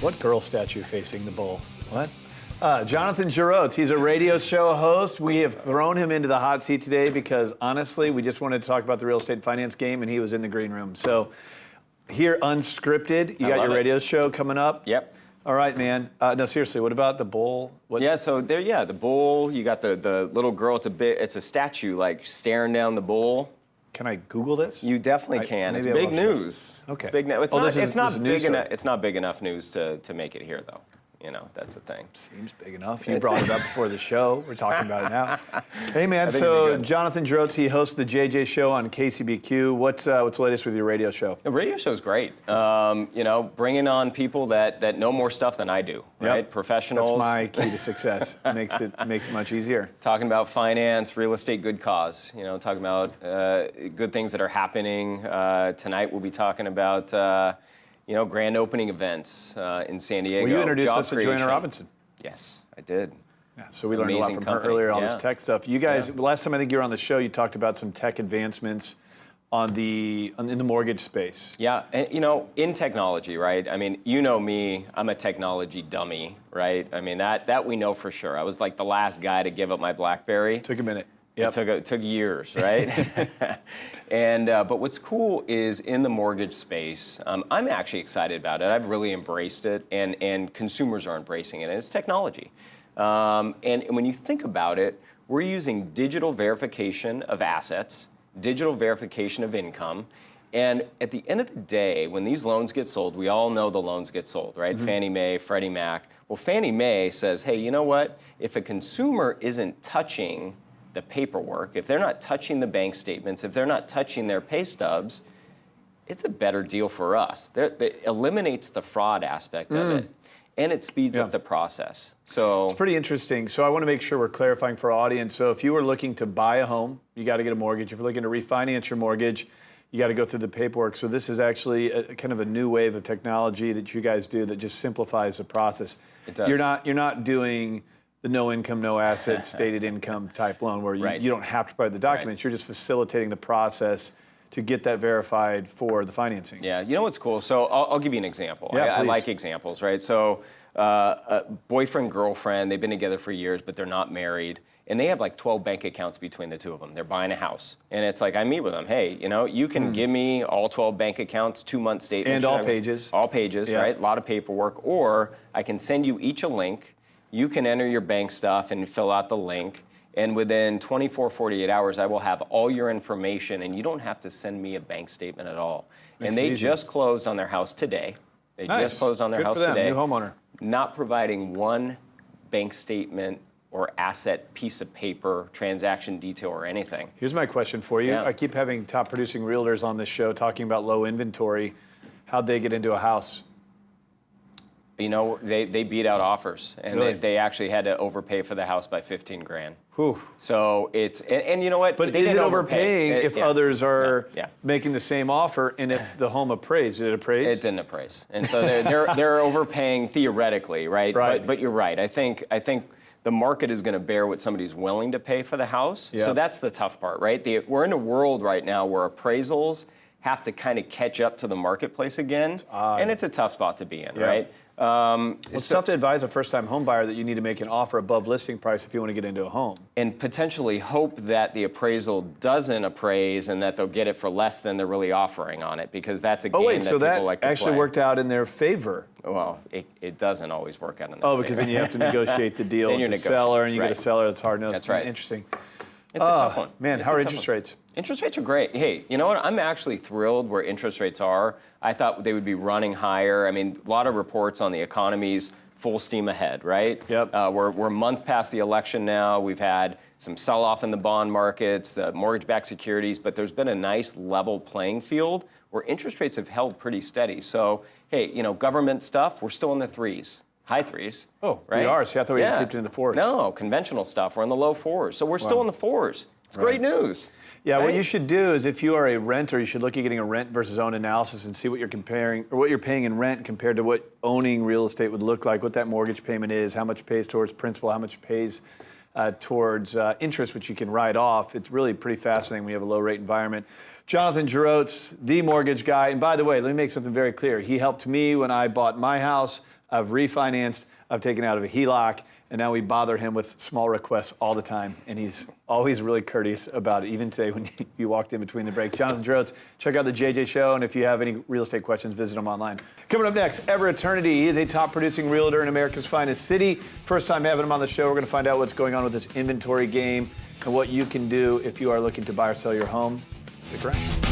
What girl statue facing the bowl? What? Jonathan Giroux, he's a radio show host. We have thrown him into the hot seat today because, honestly, we just wanted to talk about the real estate finance game, and he was in the green room. So, here, unscripted, you got your radio show coming up. Yep. All right, man. No, seriously, what about the bowl? Yeah, so there, the bowl. You got the little girl. It's a statue, like staring down the bowl. Can I Google this? You definitely can. It's big news. Okay. It's big news. It's not big enough news to make it here, though. You know, that's the thing. Seems big enough. You brought it up before the show. We're talking about it now. Hey, man, so Jonathan Giroux, he hosts the JJ Show on KCBQ. What's the latest with your radio show? The radio show's great. You know, bringing on people that know more stuff than I do, right? Yep. Professionals. That's my key to success. makes it much easier. Talking about finance, real estate, good cause. You know, talking about good things that are happening. Tonight we'll be talking about grand opening events in San Diego. Well, you introduced job us to creation. Joanna Robinson. Yes, I did. Yeah, so we learned a lot Amazing from company. her earlier, all this Yeah. tech stuff. You guys, last time I think you were on the show, you talked about some tech advancements in the mortgage space. Yeah, and in technology, right? I mean, you know me, I'm a technology dummy, right? I mean, that we know for sure. I was like the last guy to give up my BlackBerry. Took a minute. Yep. It took years, right? But what's cool is in the mortgage space, I'm actually excited about it. I've really embraced it, and consumers are embracing it, and it's technology. And when you think about it, we're using digital verification of assets, digital verification of income, and at the end of the day, when these loans get sold, we all know the loans get sold, right? Mm-hmm. Fannie Mae, Freddie Mac. Well, Fannie Mae says, hey, you know what? If a consumer isn't touching the paperwork, if they're not touching the bank statements, if they're not touching their pay stubs, it's a better deal for us. It eliminates the fraud aspect of it, and it speeds up the process. So it's pretty interesting. So I want to make sure we're clarifying for our audience. So if you were looking to buy a home, you got to get a mortgage. If you're looking to refinance your mortgage, you got to go through the paperwork. So this is actually kind of a new wave of technology that you guys do that just simplifies the process. It does. You're not doing the no income, no assets, stated income type loan where you don't have to provide the documents. You're just facilitating the process to get that verified for the financing. Yeah, you know what's cool? So I'll give you an example. Yeah, I like examples, right? So a boyfriend, girlfriend, they've been together for years, but they're not married. And they have like 12 bank accounts between the two of them. They're buying a house. And it's like, I meet with them. Hey, you can give me all 12 bank accounts, 2-month statements. And all pages. All pages, right? A lot of paperwork. Or I can send you each a link. You can enter your bank stuff and fill out the link. And within 24, 48 hours, I will have all your information. And you don't have to send me a bank statement at all. And they just closed on their house today. They just closed on their house today. New homeowner. Not providing one bank statement or asset piece of paper, transaction detail, or anything. Here's my question for you. Yeah. I keep having top producing realtors on this show talking about low inventory. How'd they get into a house? They beat out offers, and really? they actually had to overpay for the house by $15,000. Whew. So it's, and you know what? But they is it didn't overpaying if others are Yeah. making the same offer, and if the home appraised? Did it appraise? It didn't appraise, and so they're overpaying theoretically, right? Right. But you're right. I think the market is going to bear what somebody's willing to pay for the house. Yeah. So that's the tough part, right? We're in a world right now where appraisals have to kind of catch up to the marketplace again, and it's a tough spot to be in, right? It's tough to advise a first-time home buyer that you need to make an offer above listing price if you want to get into a home. And potentially hope that the appraisal doesn't appraise and that they'll get it for less than they're really offering on it, because that's a game that people like to play. Actually worked out in their favor. Well, it doesn't always work out in their favor. Because then you have to negotiate the deal with the seller, and you get a seller that's hard-nosed. That's right. Interesting. It's a tough one. Man, how are interest rates? Interest rates are great. Hey, you know what? I'm actually thrilled where interest rates are. I thought they would be running higher. I mean, a lot of reports on the economy's full steam ahead, right? Yep. We're months past the election now. We've had some sell-off in the bond markets, mortgage-backed securities, but there's been a nice level playing field where interest rates have held pretty steady. So, hey, government stuff, we're still in the threes. High threes. Oh, right? We are. See, I thought we had creeped into the fours. No, conventional stuff, we're in the low fours. So we're still in the fours. It's great news. Yeah, right? What you should do is if you are a renter, you should look at getting a rent versus own analysis and see what you're comparing, or what you're paying in rent compared to what owning real estate would look like, what that mortgage payment is, how much it pays towards principal, how much it pays towards interest, which you can write off. It's really pretty fascinating when you have a low rate environment. Jonathan Giroux, the mortgage guy. And by the way, let me make something very clear. He helped me when I bought my house. I've refinanced, I've taken out of a HELOC, and now we bother him with small requests all the time. And he's always really courteous about it, even today when you walked in between the breaks. Jonathan Droz, check out the JJ Show, and if you have any real estate questions, visit him online. Coming up next, Ever Eternity. He is a top producing realtor in America's finest city. First time having him on the show. We're going to find out what's going on with this inventory game and what you can do if you are looking to buy or sell your home. Stick around.